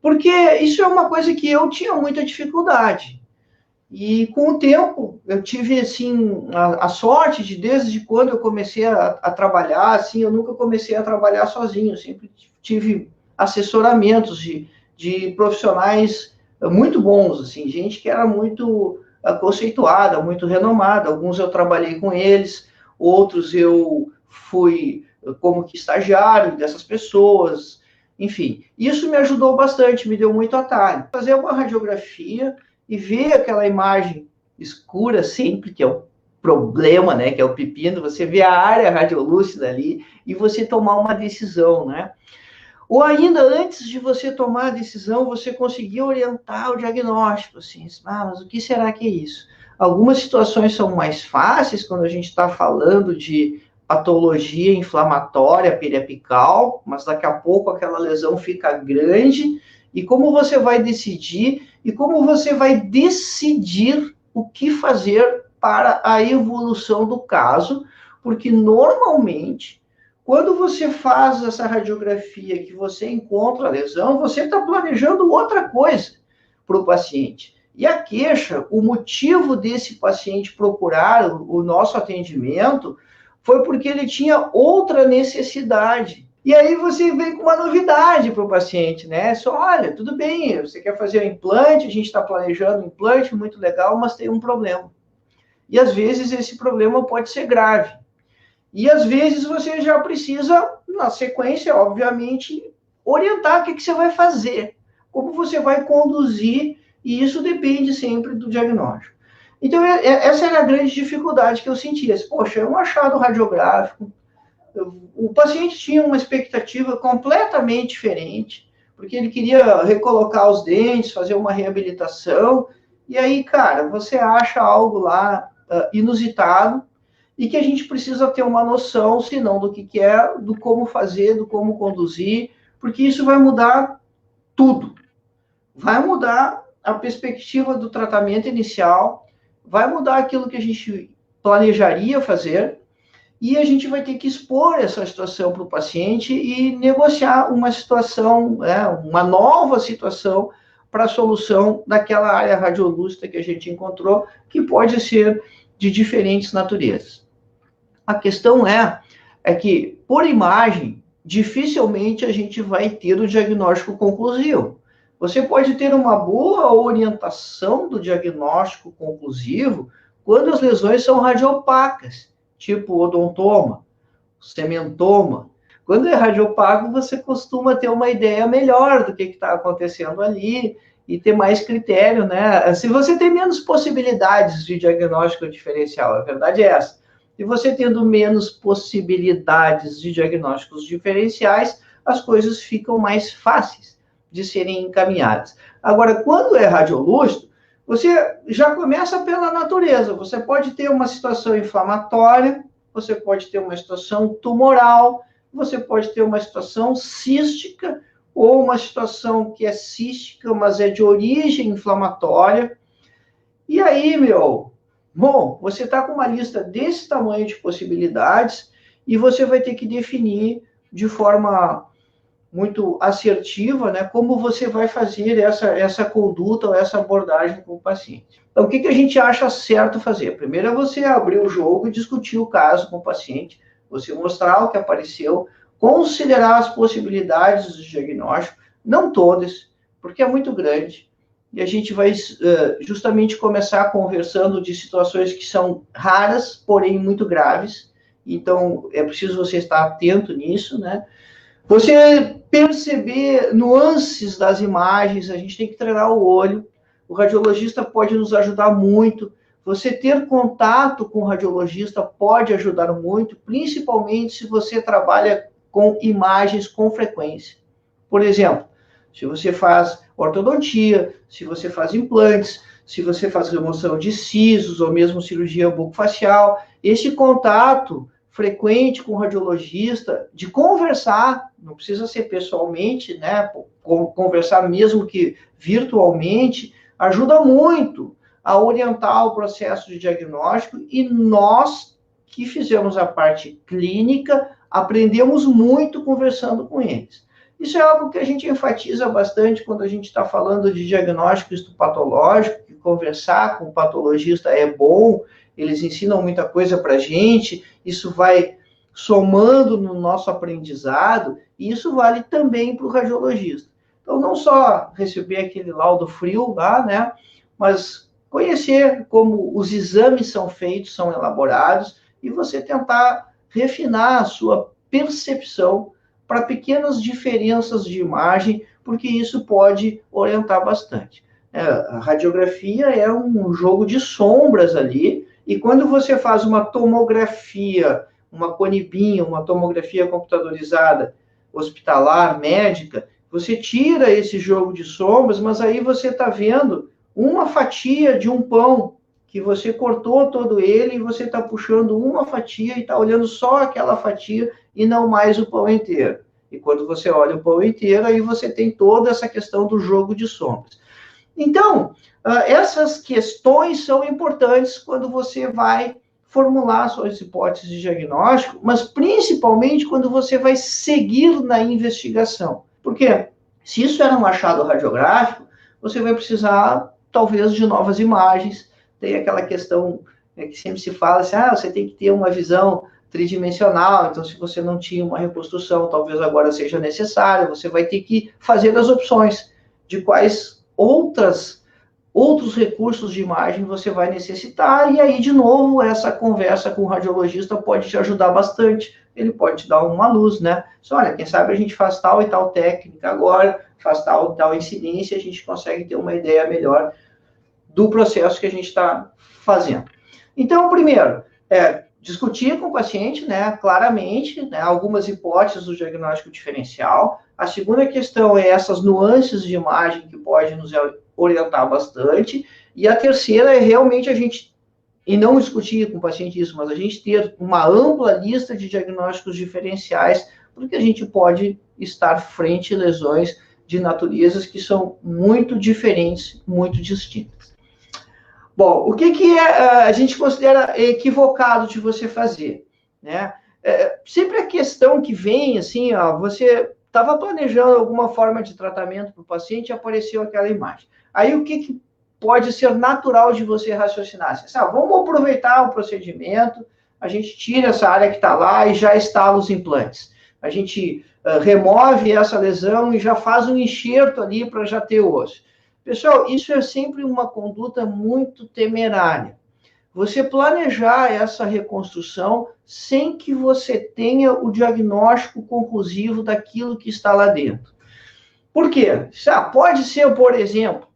Porque isso é uma coisa que eu tinha muita dificuldade. E com o tempo, eu tive, assim, a sorte de, desde quando eu comecei a trabalhar, assim, eu nunca comecei a trabalhar sozinho, eu sempre tive assessoramentos de profissionais muito bons, assim, gente que era muito conceituada, muito renomada. Alguns eu trabalhei com eles, outros eu fui como que estagiário dessas pessoas, enfim. Isso me ajudou bastante, me deu muito atalho. Fazer uma radiografia e ver aquela imagem escura sempre, que é o problema, né, que é o pepino, você vê a área radiolúcida ali e você tomar uma decisão, né? Ou ainda, antes de você tomar a decisão, você conseguir orientar o diagnóstico, assim, mas o que será que é isso? Algumas situações são mais fáceis quando a gente está falando de patologia inflamatória periapical, mas daqui a pouco aquela lesão fica grande, e como você vai decidir, e como você vai decidir o que fazer para a evolução do caso, porque normalmente quando você faz essa radiografia que você encontra a lesão, você está planejando outra coisa para o paciente. E a queixa, o motivo desse paciente procurar o nosso atendimento foi porque ele tinha outra necessidade. E aí você vem com uma novidade para o paciente, né? Só, olha, tudo bem, você quer fazer um implante, a gente está planejando um implante, muito legal, mas tem um problema. E às vezes esse problema pode ser grave. E às vezes você já precisa, na sequência, obviamente, orientar o que você vai fazer, como você vai conduzir, e isso depende sempre do diagnóstico. Então, essa era a grande dificuldade que eu sentia. Poxa, é um achado radiográfico, o paciente tinha uma expectativa completamente diferente, porque ele queria recolocar os dentes, fazer uma reabilitação, e aí, cara, você acha algo lá inusitado, e que a gente precisa ter uma noção, se não do que é, do como fazer, do como conduzir, porque isso vai mudar tudo. Vai mudar a perspectiva do tratamento inicial, vai mudar aquilo que a gente planejaria fazer, e a gente vai ter que expor essa situação para o paciente e negociar uma situação, uma nova situação para a solução daquela área radiolúcida que a gente encontrou, que pode ser de diferentes naturezas. A questão é que, por imagem, dificilmente a gente vai ter o diagnóstico conclusivo. Você pode ter uma boa orientação do diagnóstico conclusivo quando as lesões são radiopacas, tipo odontoma, cementoma. Quando é radiopaco, você costuma ter uma ideia melhor do que está acontecendo ali e ter mais critério, né? Se você tem menos possibilidades de diagnóstico diferencial, a verdade é essa. E você tendo menos possibilidades de diagnósticos diferenciais, as coisas ficam mais fáceis de serem encaminhadas. Agora, quando é radiolúcido, você já começa pela natureza. Você pode ter uma situação inflamatória, você pode ter uma situação tumoral, você pode ter uma situação cística, ou uma situação que é cística, mas é de origem inflamatória. E aí, bom, você está com uma lista desse tamanho de possibilidades e você vai ter que definir de forma muito assertiva, né, como você vai fazer essa conduta ou essa abordagem com o paciente. Então, o que a gente acha certo fazer? Primeiro é você abrir o jogo e discutir o caso com o paciente, você mostrar o que apareceu, considerar as possibilidades do diagnóstico, não todas, porque é muito grande, e a gente vai justamente começar conversando de situações que são raras, porém muito graves, então é preciso você estar atento nisso, né? Você perceber nuances das imagens, a gente tem que treinar o olho, o radiologista pode nos ajudar muito, você ter contato com o radiologista pode ajudar muito, principalmente se você trabalha com imagens com frequência. Por exemplo, se você faz ortodontia, se você faz implantes, se você faz remoção de sisos ou mesmo cirurgia bucofacial, esse contato frequente com o radiologista, de conversar, não precisa ser pessoalmente, né? Conversar mesmo que virtualmente, ajuda muito a orientar o processo de diagnóstico, e nós que fizemos a parte clínica, aprendemos muito conversando com eles. Isso é algo que a gente enfatiza bastante quando a gente está falando de diagnóstico histopatológico, que conversar com o patologista é bom, eles ensinam muita coisa para a gente, isso vai somando no nosso aprendizado, e isso vale também para o radiologista. Então, não só receber aquele laudo frio lá, né, mas conhecer como os exames são feitos, são elaborados, e você tentar refinar a sua percepção para pequenas diferenças de imagem, porque isso pode orientar bastante. A radiografia é um jogo de sombras ali, e quando você faz uma tomografia, uma conibinha, uma tomografia computadorizada, hospitalar, médica, você tira esse jogo de sombras, mas aí você está vendo uma fatia de um pão, que você cortou todo ele, e você está puxando uma fatia e está olhando só aquela fatia e não mais o pão inteiro. E quando você olha o pão inteiro, aí você tem toda essa questão do jogo de sombras. Então, essas questões são importantes quando você vai formular suas hipóteses de diagnóstico, mas principalmente quando você vai seguir na investigação. Porque se isso era um achado radiográfico, você vai precisar, talvez, de novas imagens. Tem aquela questão que sempre se fala assim, você tem que ter uma visão tridimensional, então se você não tinha uma reconstrução, talvez agora seja necessário, você vai ter que fazer as opções de quais outros recursos de imagem você vai necessitar, e aí, de novo, essa conversa com o radiologista pode te ajudar bastante, ele pode te dar uma luz, né? Só, olha, quem sabe a gente faz tal e tal técnica agora, faz tal e tal incidência, a gente consegue ter uma ideia melhor do processo que a gente está fazendo. Então, primeiro, discutir com o paciente, né, claramente, né, algumas hipóteses do diagnóstico diferencial. A segunda questão é essas nuances de imagem que podem nos orientar bastante. E a terceira é realmente a gente, e não discutir com o paciente isso, mas a gente ter uma ampla lista de diagnósticos diferenciais, porque a gente pode estar frente a lesões de naturezas que são muito diferentes, muito distintas. Bom, o que a gente considera equivocado de você fazer, né? Sempre a questão que vem, assim, você estava planejando alguma forma de tratamento para o paciente e apareceu aquela imagem. Aí, o que pode ser natural de você raciocinar? Assim, vamos aproveitar o procedimento, a gente tira essa área que está lá e já instala os implantes. A gente remove essa lesão e já faz um enxerto ali para já ter o osso. Pessoal, isso é sempre uma conduta muito temerária. Você planejar essa reconstrução sem que você tenha o diagnóstico conclusivo daquilo que está lá dentro. Por quê? Pode ser, por exemplo,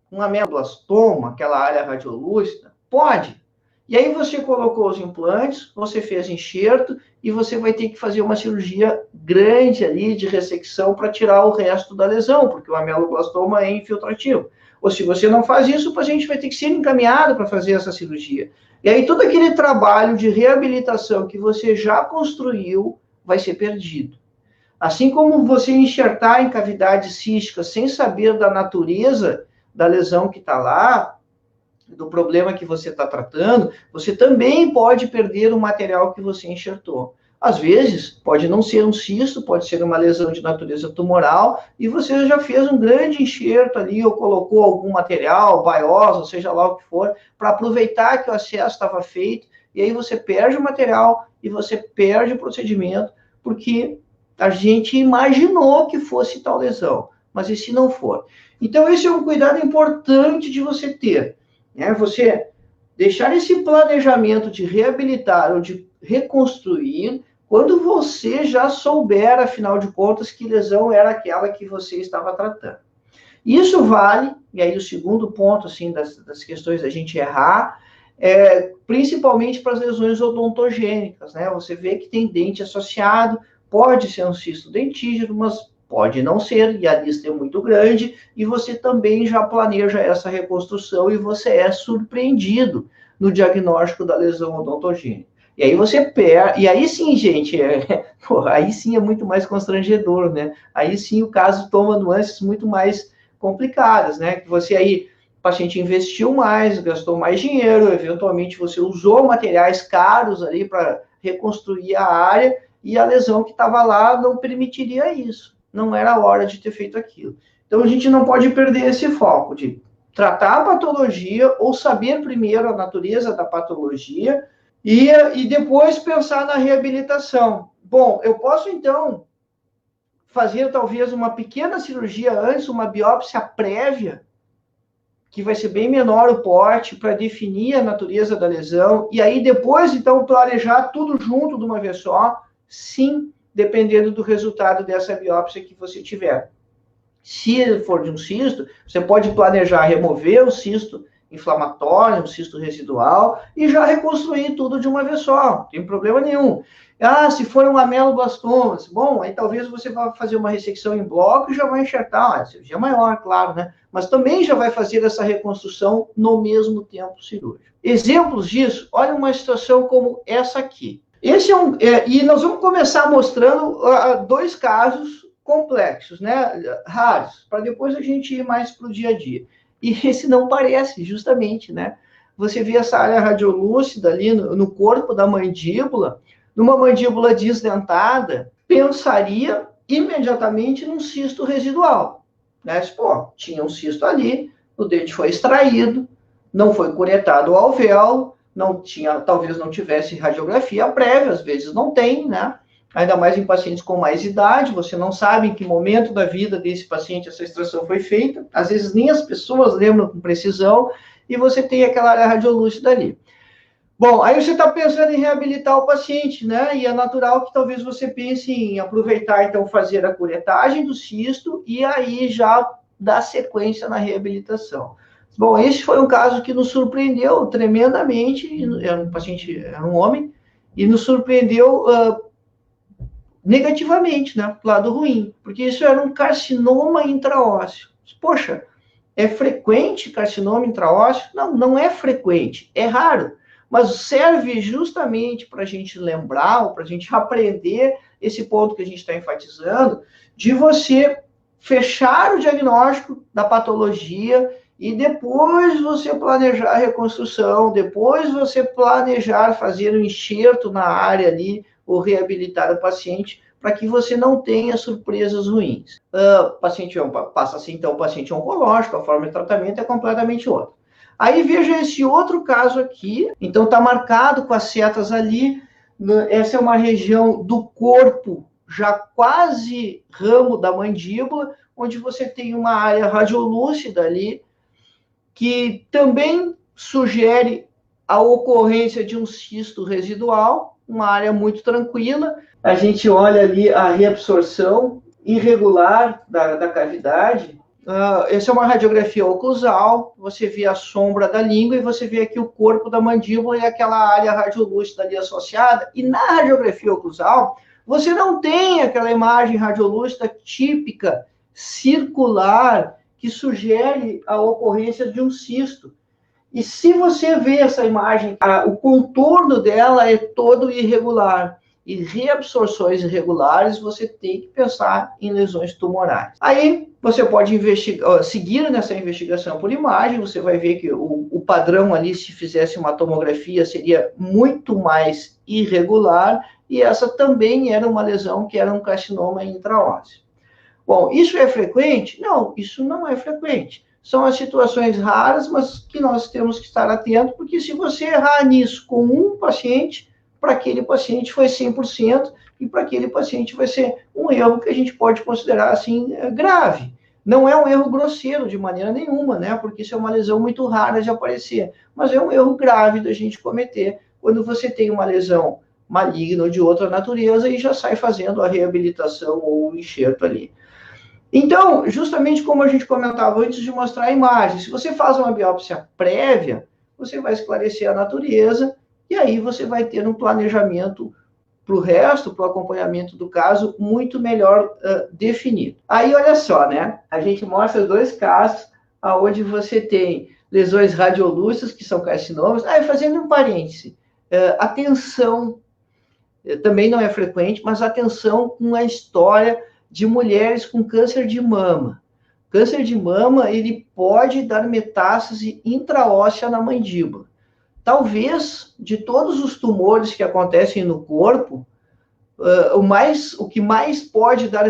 um ameloblastoma, aquela área radiolúcida? Pode. E aí você colocou os implantes, você fez enxerto e você vai ter que fazer uma cirurgia grande ali de ressecção para tirar o resto da lesão, porque o ameloblastoma é infiltrativo. Ou se você não faz isso, o paciente vai ter que ser encaminhado para fazer essa cirurgia. E aí todo aquele trabalho de reabilitação que você já construiu vai ser perdido. Assim como você enxertar em cavidade cística sem saber da natureza da lesão que está lá, do problema que você está tratando, você também pode perder o material que você enxertou. Às vezes, pode não ser um cisto, pode ser uma lesão de natureza tumoral, e você já fez um grande enxerto ali, ou colocou algum material, biosa, seja lá o que for, para aproveitar que o acesso estava feito, e aí você perde o material e você perde o procedimento, porque a gente imaginou que fosse tal lesão, mas e se não for? Então, esse é um cuidado importante de você ter. Você deixar esse planejamento de reabilitar ou de reconstruir quando você já souber, afinal de contas, que lesão era aquela que você estava tratando. Isso vale, e aí o segundo ponto assim, das questões da gente errar, principalmente para as lesões odontogênicas, né? Você vê que tem dente associado, pode ser um cisto dentígeno, mas pode não ser, e a lista é muito grande, e você também já planeja essa reconstrução e você é surpreendido no diagnóstico da lesão odontogênica. E aí você perde, e aí sim, gente, aí sim é muito mais constrangedor, né? Aí sim o caso toma nuances muito mais complicadas, né? Que você aí, o paciente investiu mais, gastou mais dinheiro, eventualmente você usou materiais caros ali para reconstruir a área, e a lesão que estava lá não permitiria isso. não era a hora de ter feito aquilo. Então, a gente não pode perder esse foco de tratar a patologia ou saber primeiro a natureza da patologia e depois pensar na reabilitação. Bom, eu posso, então, fazer talvez uma pequena cirurgia antes, uma biópsia prévia, que vai ser bem menor o porte, para definir a natureza da lesão, e aí depois, então, planejar tudo junto de uma vez só, sim, dependendo do resultado dessa biópsia que você tiver. Se for de um cisto, você pode planejar remover o cisto inflamatório, um cisto residual, e já reconstruir tudo de uma vez só, não tem problema nenhum. Ah, se for um ameloblastomas, bom, aí talvez você vá fazer uma ressecção em bloco e já vai enxertar, a cirurgia é maior, claro, né? Mas também já vai fazer essa reconstrução no mesmo tempo cirúrgico. Exemplos disso, olha uma situação como essa aqui. Esse e nós vamos começar mostrando dois casos complexos, né, raros, para depois a gente ir mais para o dia a dia. E esse não parece, justamente, né? Você vê essa área radiolúcida ali no corpo da mandíbula, numa mandíbula desdentada, pensaria imediatamente num cisto residual. Né? Pô, tinha um cisto ali, o dente foi extraído, não foi curetado o alvéolo, não tinha, talvez não tivesse radiografia prévia, às vezes não tem, né? Ainda mais em pacientes com mais idade, você não sabe em que momento da vida desse paciente essa extração foi feita, às vezes nem as pessoas lembram com precisão, e você tem aquela área radiolúcida ali. Bom, aí você está pensando em reabilitar o paciente, né? E é natural que talvez você pense em aproveitar, então, fazer a curetagem do cisto e aí já dar sequência na reabilitação. Bom, esse foi um caso que nos surpreendeu tremendamente, era um paciente, era um homem, e nos surpreendeu negativamente, né? Lado ruim, porque isso era um carcinoma intraósseo. Poxa, é frequente carcinoma intraósseo? Não, não é frequente, é raro. Mas serve justamente para a gente lembrar, ou para a gente aprender esse ponto que a gente está enfatizando, de você fechar o diagnóstico da patologia e depois você planejar a reconstrução, depois você planejar fazer um enxerto na área ali, ou reabilitar o paciente, para que você não tenha surpresas ruins. Paciente passa-se, então, o paciente oncológico, a forma de tratamento é completamente outra. Aí veja esse outro caso aqui, então está marcado com as setas ali, essa é uma região do corpo, já quase ramo da mandíbula, onde você tem uma área radiolúcida ali, que também sugere a ocorrência de um cisto residual, uma área muito tranquila. A gente olha ali a reabsorção irregular da cavidade. Essa é uma radiografia oclusal, você vê a sombra da língua e você vê aqui o corpo da mandíbula e aquela área radiolúcida ali associada. E na radiografia oclusal, você não tem aquela imagem radiolúcida típica, circular, que sugere a ocorrência de um cisto. E se você vê essa imagem, o contorno dela é todo irregular. E reabsorções irregulares, você tem que pensar em lesões tumorais. Aí, você pode seguir nessa investigação por imagem, você vai ver que o padrão ali, se fizesse uma tomografia, seria muito mais irregular, e essa também era uma lesão que era um carcinoma intraósseo. Bom, isso é frequente? Não, isso não é frequente. São as situações raras, mas que nós temos que estar atentos, porque se você errar nisso com um paciente, para aquele paciente foi 100%, e para aquele paciente vai ser um erro que a gente pode considerar, assim, grave. Não é um erro grosseiro, de maneira nenhuma, né? Porque isso é uma lesão muito rara de aparecer. Mas é um erro grave da gente cometer quando você tem uma lesão maligna ou de outra natureza e já sai fazendo a reabilitação ou o enxerto ali. Então, justamente como a gente comentava antes de mostrar a imagem, se você faz uma biópsia prévia, você vai esclarecer a natureza e aí você vai ter um planejamento para o resto, para o acompanhamento do caso, muito melhor definido. Aí, olha só, né? A gente mostra dois casos onde você tem lesões radiolúcidas, que são carcinomas. Fazendo um parêntese, atenção, também não é frequente, mas atenção com a história de mulheres com câncer de mama. Câncer de mama, ele pode dar metástase intraóssea na mandíbula. Talvez, de todos os tumores que acontecem no corpo, o que mais pode dar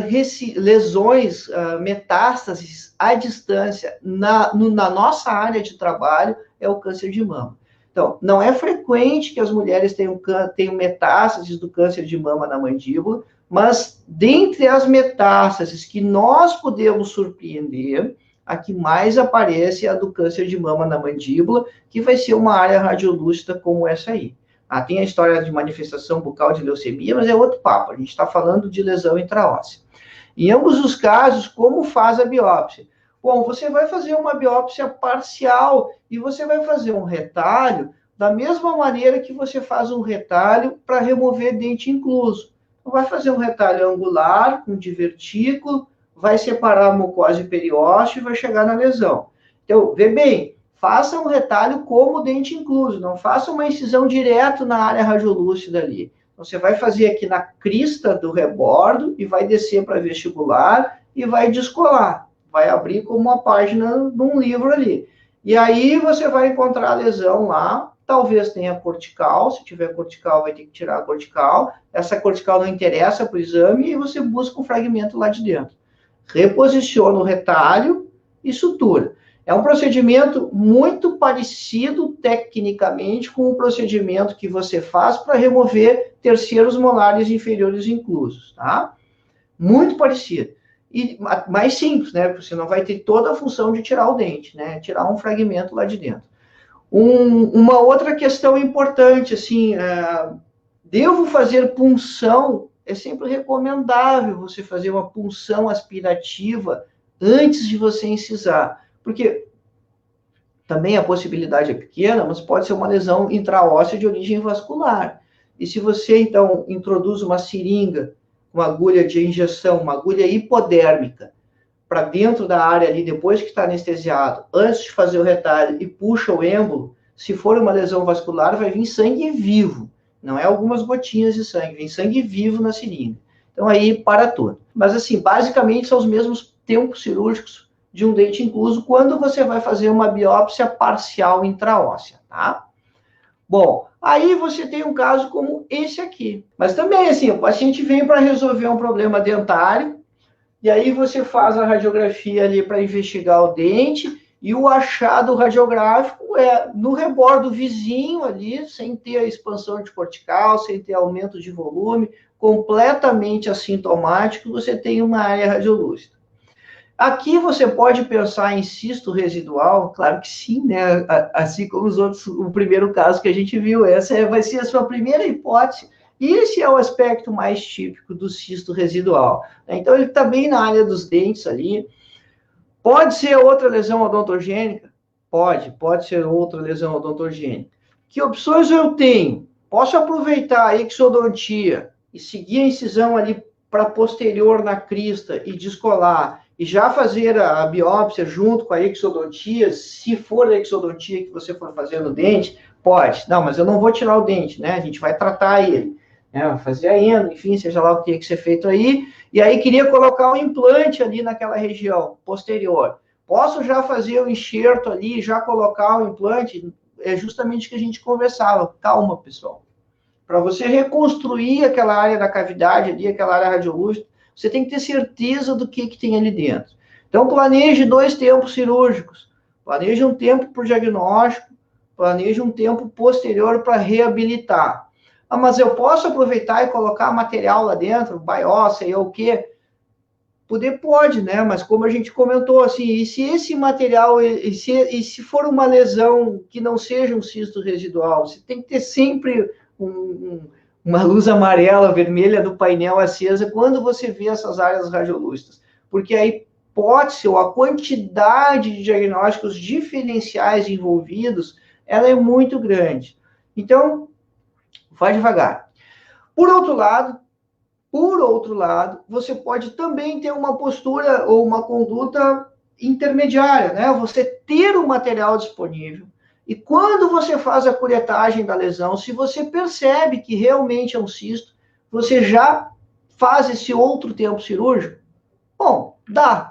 lesões, metástases à distância na nossa área de trabalho é o câncer de mama. Então, não é frequente que as mulheres tenham metástases do câncer de mama na mandíbula, mas dentre as metástases que nós podemos surpreender, a que mais aparece é a do câncer de mama na mandíbula, que vai ser uma área radiolúcida como essa aí. Tem a história de manifestação bucal de leucemia, mas é outro papo. A gente está falando de lesão intraóssea. Em ambos os casos, como faz a biópsia? Bom, você vai fazer uma biópsia parcial e você vai fazer um retalho da mesma maneira que você faz um retalho para remover dente incluso. Então, vai fazer um retalho angular, com divertículo, vai separar a mucosa e periósteo e vai chegar na lesão. Então, vê bem, faça um retalho como dente incluso, não faça uma incisão direto na área radiolúcida ali. Então, você vai fazer aqui na crista do rebordo e vai descer para vestibular e vai descolar. Vai abrir como uma página de um livro ali. E aí você vai encontrar a lesão lá, talvez tenha cortical, se tiver cortical vai ter que tirar a cortical, essa cortical não interessa para o exame e você busca um fragmento lá de dentro. Reposiciona o retalho e sutura. É um procedimento muito parecido tecnicamente com o procedimento que você faz para remover terceiros molares inferiores inclusos, tá? Muito parecido. E mais simples, né? Porque você não vai ter toda a função de tirar o dente, né? Tirar um fragmento lá de dentro. Uma outra questão importante, assim, devo fazer punção? É sempre recomendável você fazer uma punção aspirativa antes de você incisar, porque também a possibilidade é pequena, mas pode ser uma lesão intraóssea de origem vascular. E se você, então, introduz uma seringa, uma agulha de injeção, uma agulha hipodérmica, para dentro da área ali, depois que está anestesiado, antes de fazer o retalho e puxa o êmbolo, se for uma lesão vascular, vai vir sangue vivo. Não é algumas gotinhas de sangue, vem sangue vivo na seringa. Então aí para tudo. Mas assim, basicamente são os mesmos tempos cirúrgicos de um dente incluso quando você vai fazer uma biópsia parcial intraóssea, tá? Bom, aí você tem um caso como esse aqui. Mas também, assim, o paciente vem para resolver um problema dentário, e aí você faz a radiografia ali para investigar o dente, e o achado radiográfico é no rebordo vizinho ali, sem ter a expansão de cortical, sem ter aumento de volume, completamente assintomático, você tem uma área radiolúcida. Aqui você pode pensar em cisto residual, claro que sim, né? Assim como os outros, o primeiro caso que a gente viu, essa vai ser a sua primeira hipótese. E esse é o aspecto mais típico do cisto residual. Então, ele está bem na área dos dentes ali. Pode ser outra lesão odontogênica? Pode ser outra lesão odontogênica. Que opções eu tenho? Posso aproveitar a exodontia e seguir a incisão ali para posterior na crista e descolar, e já fazer a biópsia junto com a exodontia, se for a exodontia que você for fazer no dente, pode. Não, mas eu não vou tirar o dente, né? A gente vai tratar ele, né? Vai fazer a endo, enfim, seja lá o que tem que ser feito aí. E aí queria colocar um implante ali naquela região posterior. Posso já fazer o enxerto ali, já colocar o implante? É justamente o que a gente conversava. Calma, pessoal. Para você reconstruir aquela área da cavidade ali, aquela área radiolúcida, você tem que ter certeza do que tem ali dentro. Então, planeje 2 tempos cirúrgicos. Planeje um tempo para o diagnóstico, planeje um tempo posterior para reabilitar. Mas eu posso aproveitar e colocar material lá dentro, biópsia e o quê? Pode, né? Mas como a gente comentou, assim, e se esse material, e se for uma lesão que não seja um cisto residual, você tem que ter sempre uma luz amarela, vermelha do painel acesa quando você vê essas áreas radiolúcidas, porque a hipótese ou a quantidade de diagnósticos diferenciais envolvidos, ela é muito grande. Então, vai devagar. Por outro lado, você pode também ter uma postura ou uma conduta intermediária, né? Você ter o material disponível, e quando você faz a curetagem da lesão, se você percebe que realmente é um cisto, você já faz esse outro tempo cirúrgico? Bom,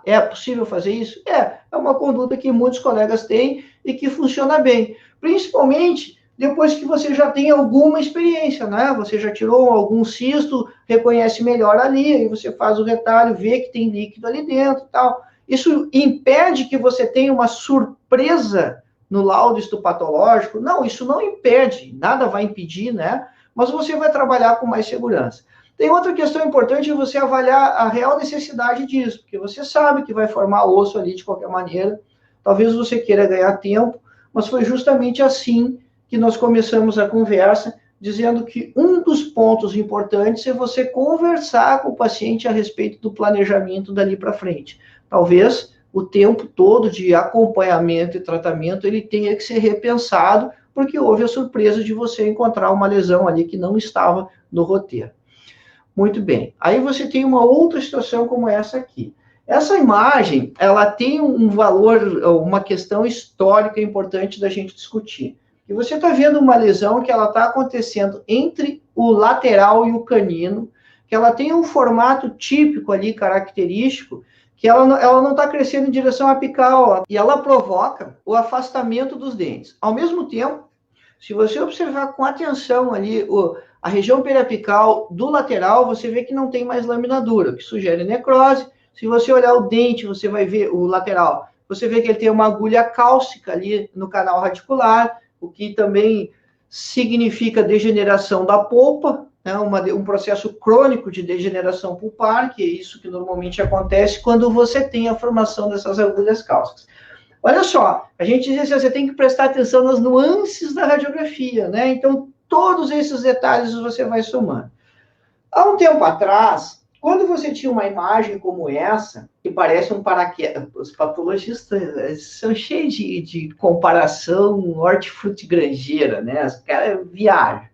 é possível fazer isso? É uma conduta que muitos colegas têm e que funciona bem. Principalmente depois que você já tem alguma experiência, né? Você já tirou algum cisto, reconhece melhor ali, aí você faz o retalho, vê que tem líquido ali dentro e tal. Isso impede que você tenha uma surpresa no laudo histopatológico? Não, isso não impede, nada vai impedir, né? Mas você vai trabalhar com mais segurança. Tem outra questão importante, é você avaliar a real necessidade disso, porque você sabe que vai formar osso ali de qualquer maneira, talvez você queira ganhar tempo, mas foi justamente assim que nós começamos a conversa, dizendo que um dos pontos importantes é você conversar com o paciente a respeito do planejamento dali para frente. Talvez o tempo todo de acompanhamento e tratamento ele tenha que ser repensado, porque houve a surpresa de você encontrar uma lesão ali que não estava no roteiro. Muito bem. Aí você tem uma outra situação como essa aqui. Essa imagem, ela tem um valor, uma questão histórica importante da gente discutir. E você está vendo uma lesão que ela está acontecendo entre o lateral e o canino, que ela tem um formato típico ali, característico, que ela não está crescendo em direção apical, e ela provoca o afastamento dos dentes. Ao mesmo tempo, se você observar com atenção ali a região periapical do lateral, você vê que não tem mais laminadura, o que sugere necrose. Se você olhar o dente, você vai ver o lateral, você vê que ele tem uma agulha cálcica ali no canal radicular, o que também significa degeneração da polpa, né, um processo crônico de degeneração pulpar, que é isso que normalmente acontece quando você tem a formação dessas agulhas cálcicas. Olha só, a gente diz assim, você tem que prestar atenção nas nuances da radiografia, né? Então, todos esses detalhes você vai somando. Há um tempo atrás, quando você tinha uma imagem como essa, que parece um paraquedas, os patologistas são cheios de comparação hortifruti granjeira, né? Os caras viajam.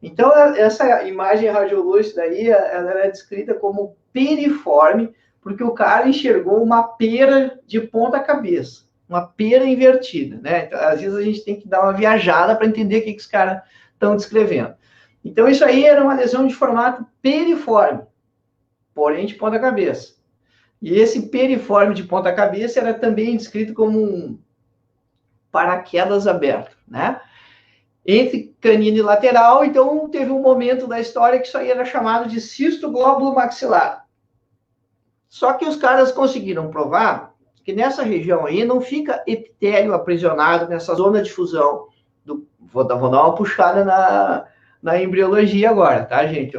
Então, essa imagem radiolúcida aí, ela era descrita como piriforme, porque o cara enxergou uma pera de ponta cabeça, uma pera invertida, né? Então, às vezes a gente tem que dar uma viajada para entender o que os caras estão descrevendo. Então, isso aí era uma lesão de formato piriforme, porém de ponta cabeça. E esse piriforme de ponta cabeça era também descrito como um paraquedas aberto, né? Entre canino e lateral, então teve um momento da história que isso aí era chamado de cisto glóbulo maxilar. Só que os caras conseguiram provar que nessa região aí não fica epitélio aprisionado nessa zona de fusão. Vou dar uma puxada na embriologia agora, tá, gente?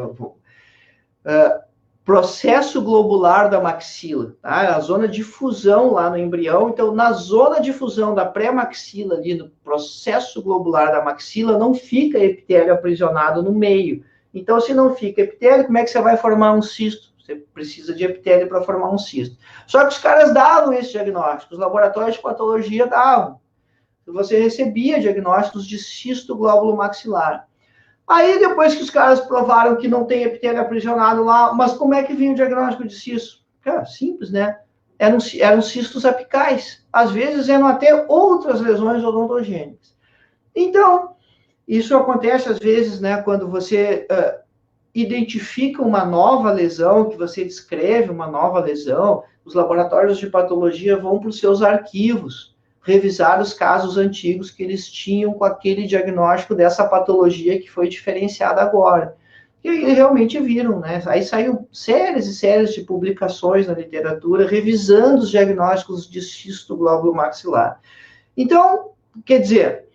Processo globular da maxila, tá? A zona de fusão lá no embrião. Então, na zona de fusão da pré-maxila, ali no processo globular da maxila, não fica epitélio aprisionado no meio. Então, se não fica epitélio, como é que você vai formar um cisto? Você precisa de epitélio para formar um cisto. Só que os caras davam esse diagnóstico, os laboratórios de patologia davam. Você recebia diagnósticos de cisto glóbulo maxilar. Aí, depois que os caras provaram que não tem epitélio aprisionado lá, mas como é que vinha o diagnóstico de cisto? Cara, simples, né? Eram cistos apicais. Às vezes, eram até outras lesões odontogênicas. Então, isso acontece, às vezes, né, quando você identifica uma nova lesão, que você descreve uma nova lesão, os laboratórios de patologia vão para os seus arquivos, revisar os casos antigos que eles tinham com aquele diagnóstico dessa patologia que foi diferenciada agora. E aí realmente viram, né? Aí saiu séries e séries de publicações na literatura revisando os diagnósticos de cisto glóbulo maxilar. Então, quer dizer,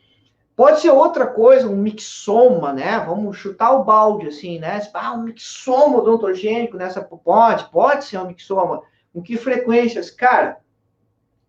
pode ser outra coisa, um mixoma, né? Vamos chutar o balde, assim, né? Um mixoma odontogênico nessa... Pode ser um mixoma. Com que frequências? Cara,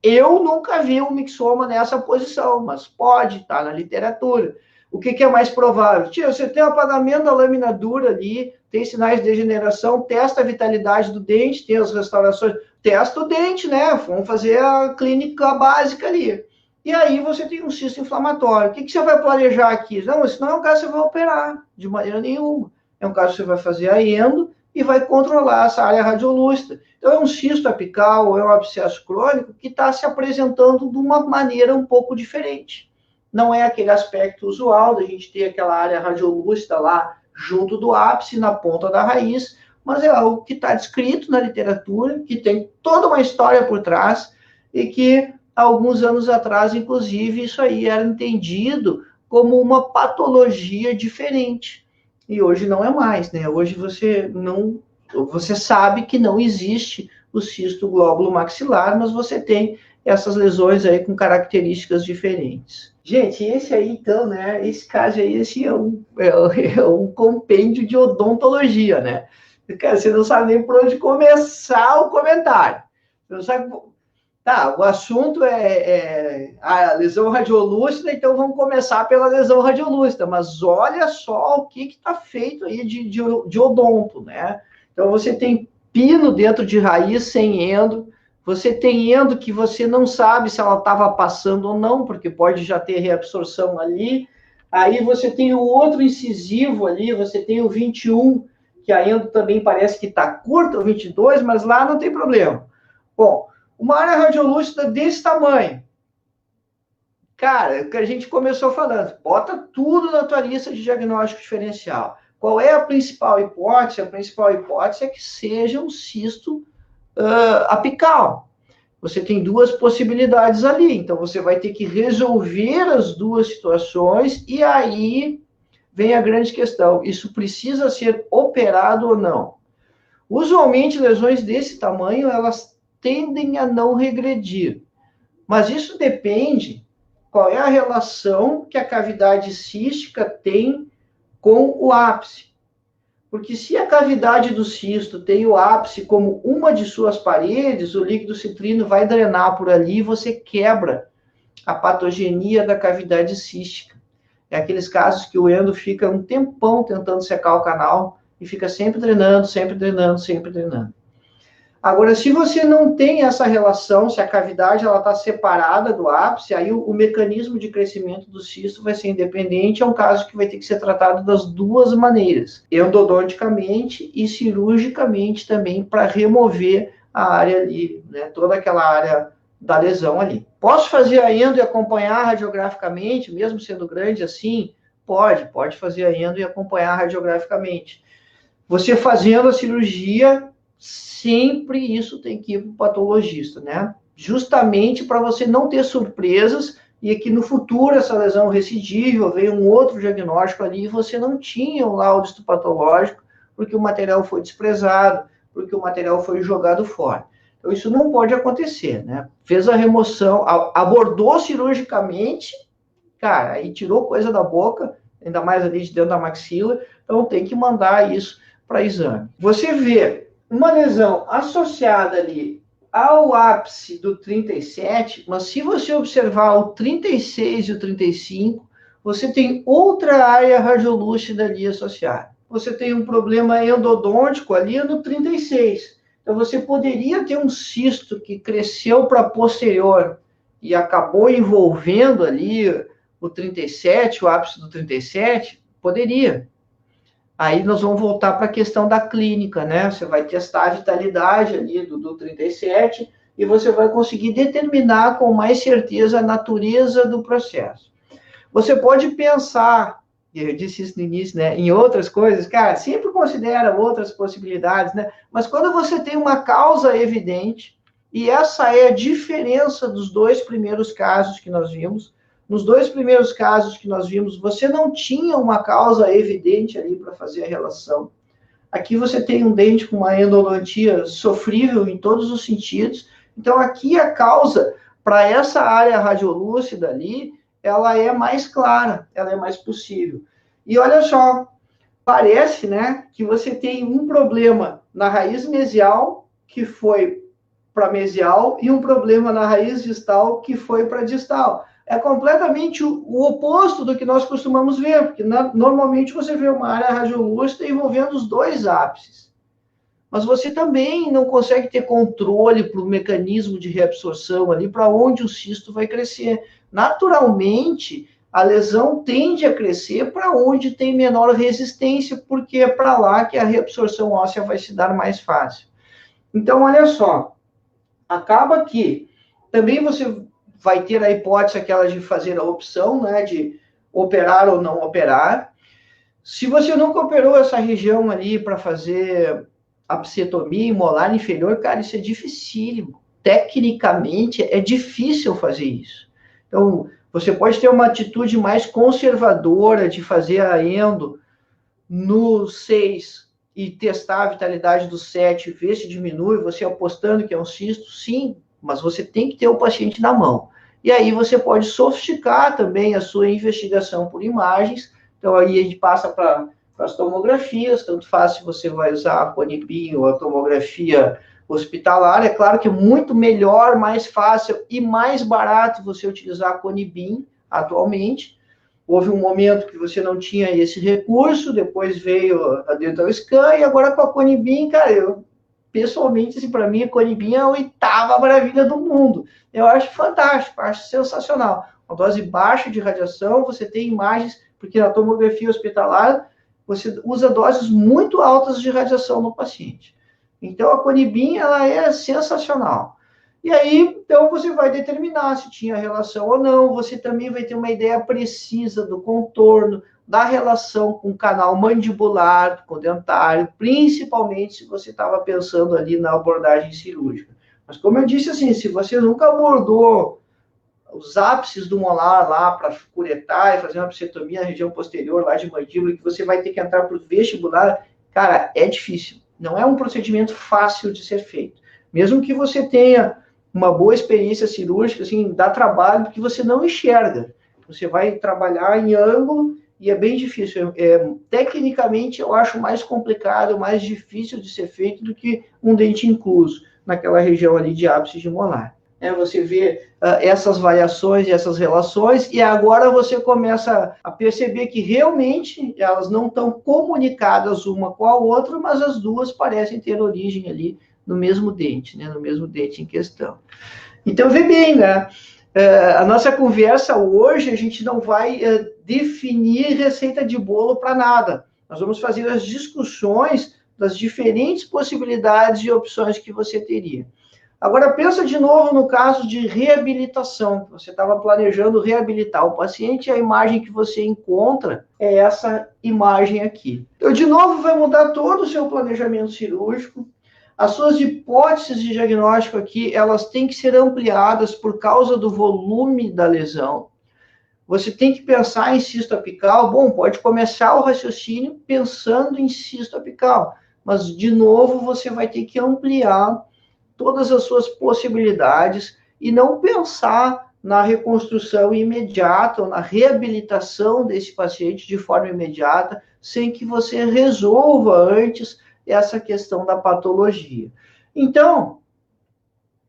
eu nunca vi um mixoma nessa posição, mas pode estar na literatura. O que é mais provável? Tia, você tem o apagamento da lâmina dura ali, tem sinais de degeneração, testa a vitalidade do dente, tem as restaurações, testa o dente, né? Vamos fazer a clínica básica ali. E aí você tem um cisto inflamatório. O que você vai planejar aqui? Não, isso não é um caso que você vai operar, de maneira nenhuma. É um caso que você vai fazer a endo e vai controlar essa área radiolúcida. Então, é um cisto apical ou é um abscesso crônico que está se apresentando de uma maneira um pouco diferente. Não é aquele aspecto usual da gente ter aquela área radiolúcida lá junto do ápice, na ponta da raiz, mas é algo que está descrito na literatura, que tem toda uma história por trás e que, há alguns anos atrás, inclusive, isso aí era entendido como uma patologia diferente. E hoje não é mais, né? Hoje você sabe que não existe o cisto glóbulo maxilar, mas você tem essas lesões aí com características diferentes. Gente, esse aí, então, né? Esse caso aí, esse é um compêndio de odontologia, né? Cara, você não sabe nem por onde começar o comentário. Você não sabe. Tá, o assunto é a lesão radiolúcida, então vamos começar pela lesão radiolúcida, mas olha só o que está feito aí de odonto, né? Então você tem pino dentro de raiz sem endo, você tem endo que você não sabe se ela estava passando ou não, porque pode já ter reabsorção ali. Aí você tem o outro incisivo ali, você tem o 21, que a endo também parece que está curta, o 22, mas lá não tem problema. Bom, uma área radiolúcida desse tamanho. Cara, o que a gente começou falando, bota tudo na tua lista de diagnóstico diferencial. Qual é a principal hipótese? A principal hipótese é que seja um cisto apical. Você tem duas possibilidades ali, então você vai ter que resolver as duas situações e aí vem a grande questão, isso precisa ser operado ou não? Usualmente, lesões desse tamanho, elas tendem a não regredir. Mas isso depende qual é a relação que a cavidade cística tem com o ápice. Porque se a cavidade do cisto tem o ápice como uma de suas paredes, o líquido citrino vai drenar por ali e você quebra a patogenia da cavidade cística. É aqueles casos que o endo fica um tempão tentando secar o canal e fica sempre drenando, sempre drenando, sempre drenando. Agora, se você não tem essa relação, se a cavidade está separada do ápice, aí o mecanismo de crescimento do cisto vai ser independente, é um caso que vai ter que ser tratado das duas maneiras, endodonticamente e cirurgicamente também, para remover a área ali, né, toda aquela área da lesão ali. Posso fazer a endo e acompanhar radiograficamente, mesmo sendo grande assim? Pode fazer a endo e acompanhar radiograficamente. Você fazendo a cirurgia, sempre isso tem que ir para o patologista, né? Justamente para você não ter surpresas e que no futuro essa lesão recidível venha um outro diagnóstico ali e você não tinha um laudo histopatológico porque o material foi desprezado, porque o material foi jogado fora. Então isso não pode acontecer, né? Fez a remoção, abordou cirurgicamente, cara, aí tirou coisa da boca, ainda mais ali de dentro da maxila, então tem que mandar isso para exame. Você vê uma lesão associada ali ao ápice do 37, mas se você observar o 36 e o 35, você tem outra área radiolúcida ali associada. Você tem um problema endodôntico ali no 36. Então, você poderia ter um cisto que cresceu para posterior e acabou envolvendo ali o 37, o ápice do 37, poderia. Aí nós vamos voltar para a questão da clínica, né? Você vai testar a vitalidade ali do 37 e você vai conseguir determinar com mais certeza a natureza do processo. Você pode pensar, eu disse isso no início, né? Em outras coisas, cara, sempre considera outras possibilidades, né? Mas quando você tem uma causa evidente, e essa é a diferença dos dois primeiros casos que nós vimos, nos dois primeiros casos que nós vimos, você não tinha uma causa evidente ali para fazer a relação. Aqui você tem um dente com uma endodontia sofrível em todos os sentidos. Então, aqui a causa para essa área radiolúcida ali, ela é mais clara, ela é mais possível. E olha só, parece, né, que você tem um problema na raiz mesial, que foi para mesial, e um problema na raiz distal, que foi para distal. É completamente o oposto do que nós costumamos ver, porque normalmente você vê uma área radiolúcida envolvendo os dois ápices. Mas você também não consegue ter controle para o mecanismo de reabsorção ali, para onde o cisto vai crescer. Naturalmente, a lesão tende a crescer para onde tem menor resistência, porque é para lá que a reabsorção óssea vai se dar mais fácil. Então, olha só, acaba que também você vai ter a hipótese aquela de fazer a opção, né, de operar ou não operar. Se você nunca operou essa região ali para fazer apsetomia molar inferior, cara, isso é dificílimo. Tecnicamente, é difícil fazer isso. Então, você pode ter uma atitude mais conservadora de fazer a endo no 6 e testar a vitalidade do 7, ver se diminui, você apostando que é um cisto, sim, mas você tem que ter o paciente na mão. E aí você pode sofisticar também a sua investigação por imagens. Então, aí a gente passa para as tomografias, tanto faz se você vai usar a Conibin ou a tomografia hospitalar. É claro que é muito melhor, mais fácil e mais barato você utilizar a Conibin atualmente. Houve um momento que você não tinha esse recurso, depois veio a Dental Scan, e agora com a Conibin, cara, eu, pessoalmente, assim, para mim, a Conibin é a 8ª maravilha do mundo. Eu acho fantástico, acho sensacional. Uma dose baixa de radiação, você tem imagens, porque na tomografia hospitalar, você usa doses muito altas de radiação no paciente. Então, a Conibin, ela é sensacional. E aí, então, você vai determinar se tinha relação ou não, você também vai ter uma ideia precisa do contorno, da relação com o canal mandibular, com o dentário, principalmente se você estava pensando ali na abordagem cirúrgica. Mas, como eu disse, assim, se você nunca abordou os ápices do molar lá para curetar e fazer uma bichectomia na região posterior, lá de mandíbula, que você vai ter que entrar para o vestibular, cara, é difícil. Não é um procedimento fácil de ser feito. Mesmo que você tenha uma boa experiência cirúrgica, assim, dá trabalho, porque você não enxerga. Você vai trabalhar em ângulo e é bem difícil. Tecnicamente, eu acho mais complicado, mais difícil de ser feito do que um dente incluso, naquela região ali de ápice de molar. Você vê essas variações e essas relações, e agora você começa a perceber que realmente elas não estão comunicadas uma com a outra, mas as duas parecem ter origem ali no mesmo dente, né? No mesmo dente em questão. Então, vê bem, né? A nossa conversa hoje, a gente não vai definir receita de bolo para nada. Nós vamos fazer as discussões das diferentes possibilidades e opções que você teria. Agora, pensa de novo no caso de reabilitação. Você estava planejando reabilitar o paciente e a imagem que você encontra é essa imagem aqui. Então, de novo, vai mudar todo o seu planejamento cirúrgico. As suas hipóteses de diagnóstico aqui, elas têm que ser ampliadas por causa do volume da lesão. Você tem que pensar em cisto apical. Bom, pode começar o raciocínio pensando em cisto apical, mas, de novo, você vai ter que ampliar todas as suas possibilidades e não pensar na reconstrução imediata ou na reabilitação desse paciente de forma imediata, sem que você resolva antes essa questão da patologia. Então,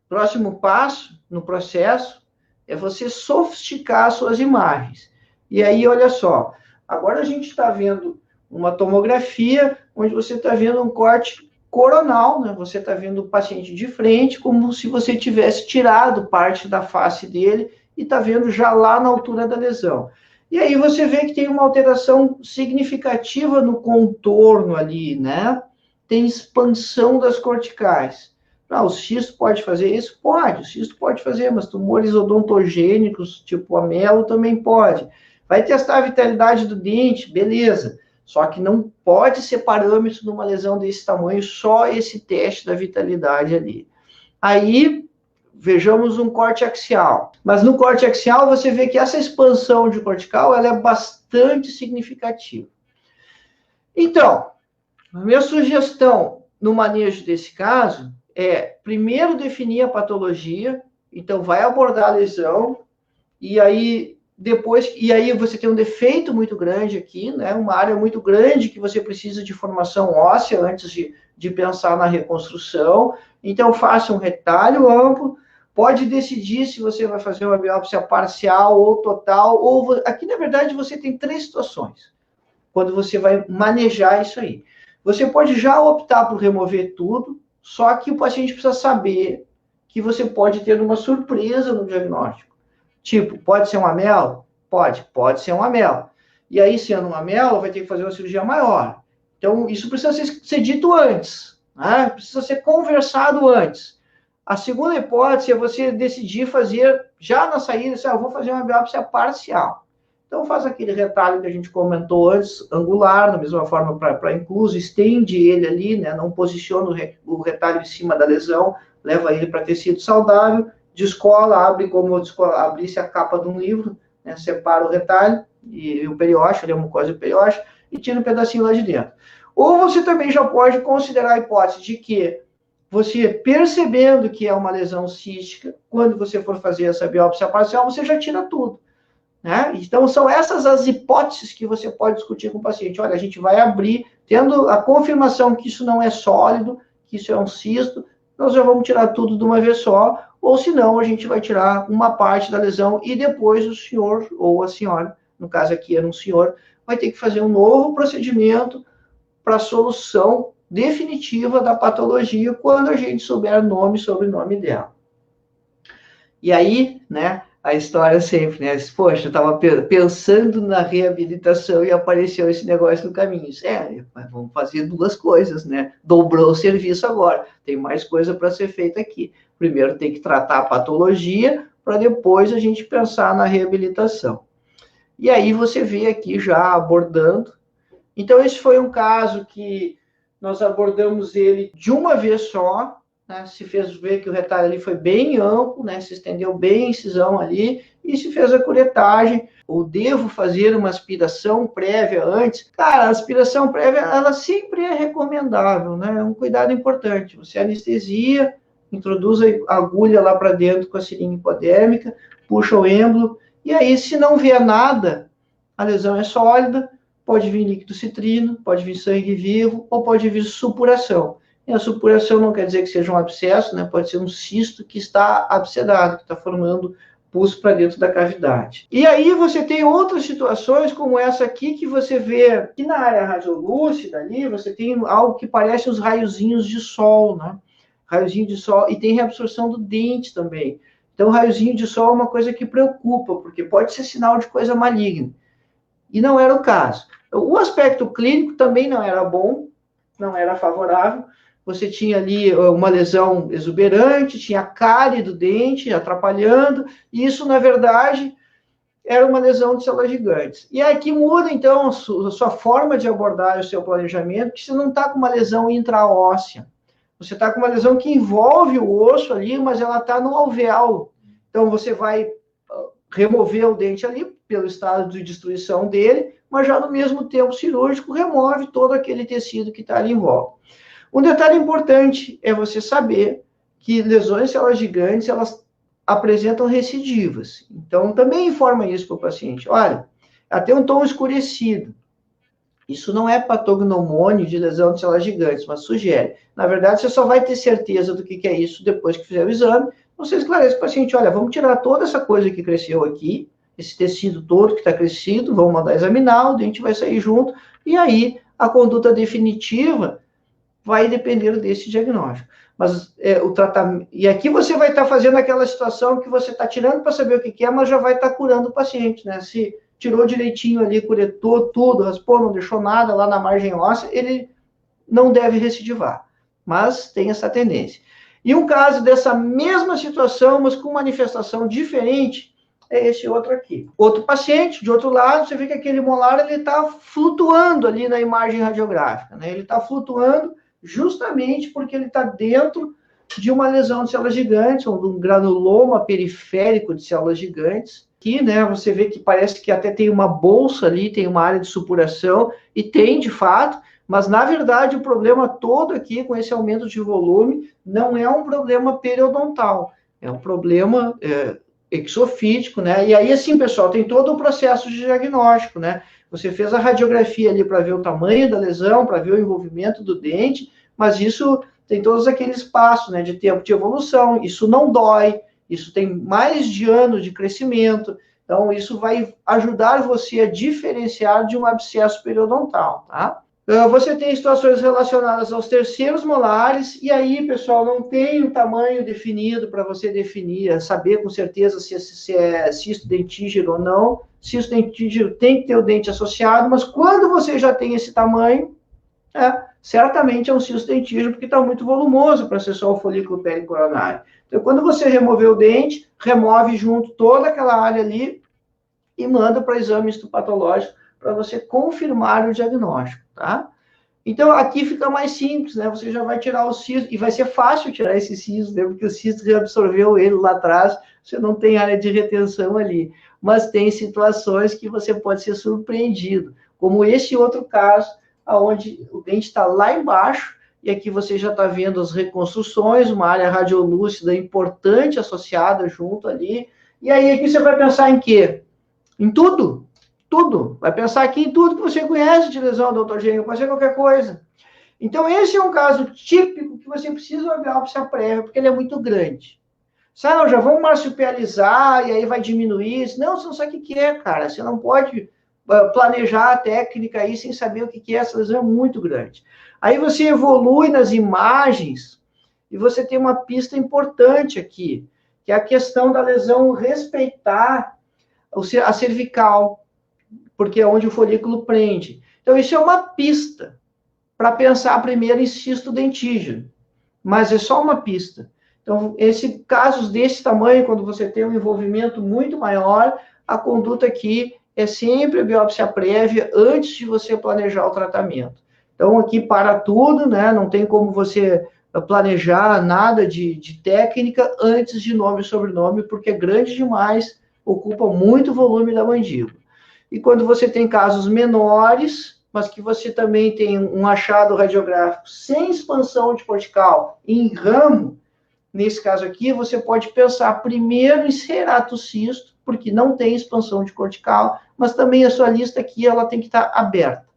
próximo passo no processo é você sofisticar suas imagens. E aí, olha só, agora a gente está vendo uma tomografia onde você está vendo um corte coronal, né? Você está vendo o paciente de frente, como se você tivesse tirado parte da face dele e está vendo já lá na altura da lesão. E aí você vê que tem uma alteração significativa no contorno ali, né? Tem expansão das corticais. O cisto pode fazer isso? Pode, o cisto pode fazer, mas tumores odontogênicos, tipo amelo, também pode. Vai testar a vitalidade do dente, beleza. Só que não pode ser parâmetro numa lesão desse tamanho, só esse teste da vitalidade ali. Aí, vejamos um corte axial. Mas no corte axial, você vê que essa expansão de cortical, ela é bastante significativa. Então, a minha sugestão no manejo desse caso é, primeiro, definir a patologia. Então, vai abordar a lesão, e aí você tem um defeito muito grande aqui, né? Uma área muito grande que você precisa de formação óssea antes de pensar na reconstrução. Então, faça um retalho amplo, pode decidir se você vai fazer uma biópsia parcial ou total, ou aqui, na verdade, você tem 3 situações, quando você vai manejar isso aí. Você pode já optar por remover tudo, só que o paciente precisa saber que você pode ter uma surpresa no diagnóstico. Tipo, pode ser um amelo? Pode ser um amelo. E aí, sendo um amelo, vai ter que fazer uma cirurgia maior. Então, isso precisa ser dito antes, né? Precisa ser conversado antes. A segunda hipótese é você decidir fazer, já na saída, vou fazer uma biópsia parcial. Então, faz aquele retalho que a gente comentou antes, angular, da mesma forma para incluso, estende ele ali, né? Não posiciona o retalho em cima da lesão, leva ele para tecido saudável, descola, abre como abrisse a capa de um livro, né? Separa o retalho e o periósteo, ali a mucosa do periósteo, e tira um pedacinho lá de dentro. Ou você também já pode considerar a hipótese de que você, percebendo que é uma lesão cística, quando você for fazer essa biópsia parcial, você já tira tudo, né? Então, são essas as hipóteses que você pode discutir com o paciente. Olha, a gente vai abrir, tendo a confirmação que isso não é sólido, que isso é um cisto, nós já vamos tirar tudo de uma vez só, ou senão a gente vai tirar uma parte da lesão e depois o senhor ou a senhora, no caso aqui era um senhor, vai ter que fazer um novo procedimento para a solução definitiva da patologia quando a gente souber nome e sobrenome dela. E aí, né, a história sempre, né, poxa, eu estava pensando na reabilitação e apareceu esse negócio no caminho. Mas vamos fazer duas coisas, né, dobrou o serviço agora, tem mais coisa para ser feita aqui. Primeiro tem que tratar a patologia, para depois a gente pensar na reabilitação. E aí você vê aqui já abordando. Então, esse foi um caso que nós abordamos ele de uma vez só, né? Se fez ver que o retalho ali foi bem amplo, né? Se estendeu bem a incisão ali, e se fez a curetagem. Ou devo fazer uma aspiração prévia antes? Cara, a aspiração prévia, ela sempre é recomendável, né? É um cuidado importante. Você anestesia, introduz a agulha lá para dentro com a seringa hipodérmica, puxa o êmbolo, e aí, se não vier nada, a lesão é sólida, pode vir líquido citrino, pode vir sangue vivo, ou pode vir supuração. E a supuração não quer dizer que seja um abscesso, né? Pode ser um cisto que está abscedado, que está formando pus para dentro da cavidade. E aí você tem outras situações, como essa aqui, que você vê que na área radiolúcida ali, você tem algo que parece os raiozinhos de sol, né? Raiozinho de sol, e tem reabsorção do dente também. Então, o raiozinho de sol é uma coisa que preocupa, porque pode ser sinal de coisa maligna. E não era o caso. O aspecto clínico também não era bom, não era favorável. Você tinha ali uma lesão exuberante, tinha cárie do dente atrapalhando, e isso, na verdade, era uma lesão de células gigantes. E aqui muda, então, a sua forma de abordar o seu planejamento, que você não está com uma lesão intraóssea. Você está com uma lesão que envolve o osso ali, mas ela está no alveolo. Então, você vai remover o dente ali, pelo estado de destruição dele, mas já no mesmo tempo cirúrgico, remove todo aquele tecido que está ali em volta. Um detalhe importante é você saber que lesões de células gigantes, elas apresentam recidivas. Então, também informa isso para o paciente. Olha, ela tem um tom escurecido. Isso não é patognomônio de lesão de células gigantes, mas sugere. Na verdade, você só vai ter certeza do que é isso depois que fizer o exame. Você esclarece para o paciente, olha, vamos tirar toda essa coisa que cresceu aqui, esse tecido todo que está crescido, vamos mandar examinar, o dente vai sair junto, e aí a conduta definitiva vai depender desse diagnóstico. Mas o tratamento... E aqui você vai estar fazendo aquela situação que você está tirando para saber o que é, mas já vai estar curando o paciente, né? Se tirou direitinho ali, curetou tudo, raspou, não deixou nada lá na margem óssea, ele não deve recidivar, mas tem essa tendência. E um caso dessa mesma situação, mas com manifestação diferente, é esse outro aqui. Outro paciente, de outro lado, você vê que aquele molar, ele está flutuando ali na imagem radiográfica, né? Ele está flutuando justamente porque ele está dentro de uma lesão de células gigantes, ou de um granuloma periférico de células gigantes, que, né, você vê que parece que até tem uma bolsa ali, tem uma área de supuração, e tem, de fato, mas, na verdade, o problema todo aqui, com esse aumento de volume, não é um problema periodontal, é um problema exofítico, né? E aí, assim, pessoal, tem todo o processo de diagnóstico, né? Você fez a radiografia ali para ver o tamanho da lesão, para ver o envolvimento do dente, mas isso tem todos aqueles passos, né, de tempo de evolução, isso não dói, isso tem mais de anos de crescimento, então isso vai ajudar você a diferenciar de um abscesso periodontal, tá? Você tem situações relacionadas aos terceiros molares, e aí, pessoal, não tem um tamanho definido para você definir, saber com certeza se é cisto dentígero ou não. Cisto dentígero tem que ter o dente associado, mas quando você já tem esse tamanho, certamente é um cisto dentígero, porque está muito volumoso para ser só o folículo pericoronário. Então, quando você remover o dente, remove junto toda aquela área ali e manda para exame histopatológico para você confirmar o diagnóstico, tá? Então, aqui fica mais simples, né? Você já vai tirar o cisto, e vai ser fácil tirar esse cisto, né? Porque o cisto reabsorveu ele lá atrás, você não tem área de retenção ali. Mas tem situações que você pode ser surpreendido, como esse outro caso, onde o dente está lá embaixo, e aqui você já está vendo as reconstruções, uma área radiolúcida importante associada junto ali. E aí aqui você vai pensar em quê? Em tudo. Tudo. Vai pensar aqui em tudo que você conhece de lesão, doutor Gênio, pode ser qualquer coisa. Então, esse é um caso típico que você precisa de uma biópsia prévia, porque ele é muito grande. Sabe, já vamos marsupializar e aí vai diminuir. Não, você não sabe o que é, cara. Você não pode planejar a técnica aí sem saber o que é. Essa lesão é muito grande. Aí você evolui nas imagens e você tem uma pista importante aqui, que é a questão da lesão respeitar a cervical, porque é onde o folículo prende. Então, isso é uma pista para pensar primeiro em cisto dentígeno, mas é só uma pista. Então, casos desse tamanho, quando você tem um envolvimento muito maior, a conduta aqui é sempre a biópsia prévia antes de você planejar o tratamento. Então, aqui para tudo, né? Não tem como você planejar nada de técnica antes de nome e sobrenome, porque é grande demais, ocupa muito volume da mandíbula. E quando você tem casos menores, mas que você também tem um achado radiográfico sem expansão de cortical em ramo, nesse caso aqui, você pode pensar primeiro em ceratocisto, porque não tem expansão de cortical, mas também a sua lista aqui ela tem que estar aberta.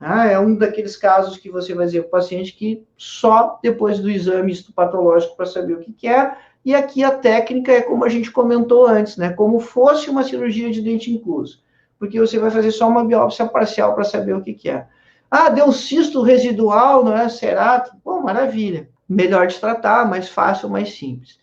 É um daqueles casos que você vai dizer para o paciente que só depois do exame histopatológico para saber o que é, e aqui a técnica é como a gente comentou antes, né? Como fosse uma cirurgia de dente incluso, porque você vai fazer só uma biópsia parcial para saber o que é. Ah, deu cisto residual, não é? Cerato? Pô, maravilha. Melhor de tratar, mais fácil, mais simples.